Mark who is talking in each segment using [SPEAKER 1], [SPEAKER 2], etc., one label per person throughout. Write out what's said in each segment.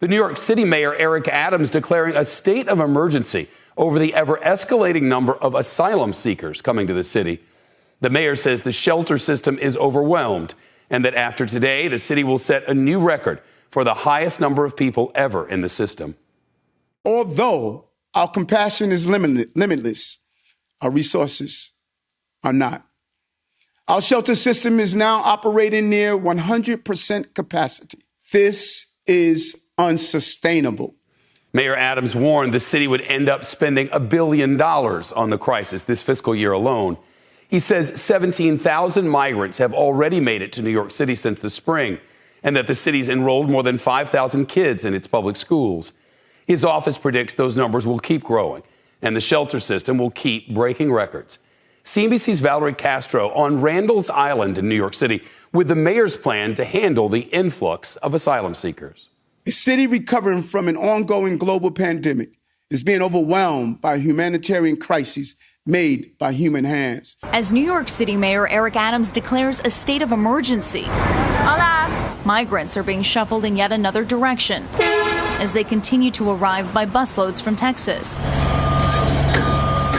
[SPEAKER 1] The New York City Mayor Eric Adams declaring a state of emergency over the ever-escalating number of asylum seekers coming to the city. The mayor says the shelter system is overwhelmed and that after today, the city will set a new record for the highest number of people ever in the system.
[SPEAKER 2] Although our compassion is limitless, our resources are not. Our shelter system is now operating near 100% capacity. This is unsustainable.
[SPEAKER 1] Mayor Adams warned the city would end up spending $1 billion on the crisis this fiscal year alone. He says 17,000 migrants have already made it to New York City since the spring, and that the city's enrolled more than 5,000 kids in its public schools. His office predicts those numbers will keep growing, and the shelter system will keep breaking records. CNBC's Valerie Castro on Randalls Island in New York City with the mayor's plan to handle the influx of asylum seekers.
[SPEAKER 2] A city recovering from an ongoing global pandemic is being overwhelmed by humanitarian crises made by human hands.
[SPEAKER 3] As New York City Mayor Eric Adams declares a state of emergency, Hola. Migrants are being shuffled in yet another direction as they continue to arrive by busloads from Texas.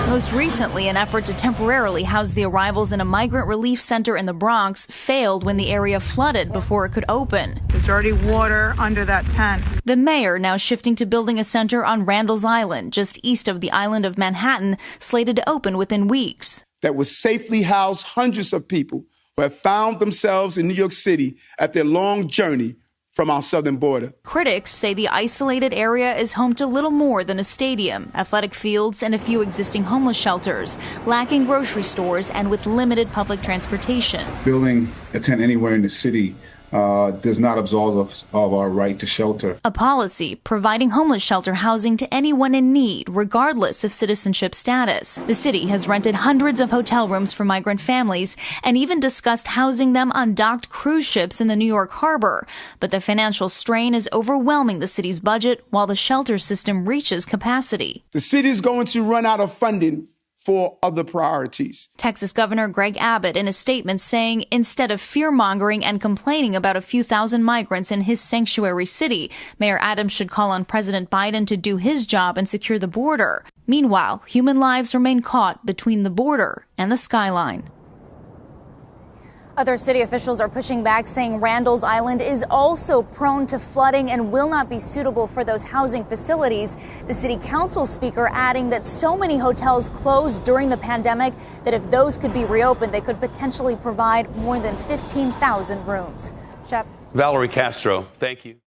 [SPEAKER 3] Most recently, an effort to temporarily house the arrivals in a migrant relief center in the Bronx failed when the area flooded before it could open.
[SPEAKER 4] There's already water under that tent.
[SPEAKER 3] The mayor now shifting to building a center on Randalls Island, just east of the island of Manhattan, slated to open within weeks.
[SPEAKER 2] That will safely house hundreds of people who have found themselves in New York City after a long journey from our southern border.
[SPEAKER 3] Critics say the isolated area is home to little more than a stadium, athletic fields, and a few existing homeless shelters, lacking grocery stores and with limited public transportation.
[SPEAKER 5] Building a tent anywhere in the city does not absolve us of our right to shelter.
[SPEAKER 3] A policy providing homeless shelter housing to anyone in need, regardless of citizenship status. The city has rented hundreds of hotel rooms for migrant families and even discussed housing them on docked cruise ships in the New York harbor. But the financial strain is overwhelming the city's budget while the shelter system reaches capacity.
[SPEAKER 2] The city is going to run out of funding for other priorities.
[SPEAKER 3] Texas Governor Greg Abbott in a statement saying instead of fear-mongering and complaining about a few thousand migrants in his sanctuary city, Mayor Adams should call on President Biden to do his job and secure the border. Meanwhile, human lives remain caught between the border and the skyline.
[SPEAKER 6] Other city officials are pushing back, saying Randalls Island is also prone to flooding and will not be suitable for those housing facilities. The city council speaker adding that so many hotels closed during the pandemic that if those could be reopened, they could potentially provide more than 15,000 rooms. Shep.
[SPEAKER 1] Valerie Castro, thank you.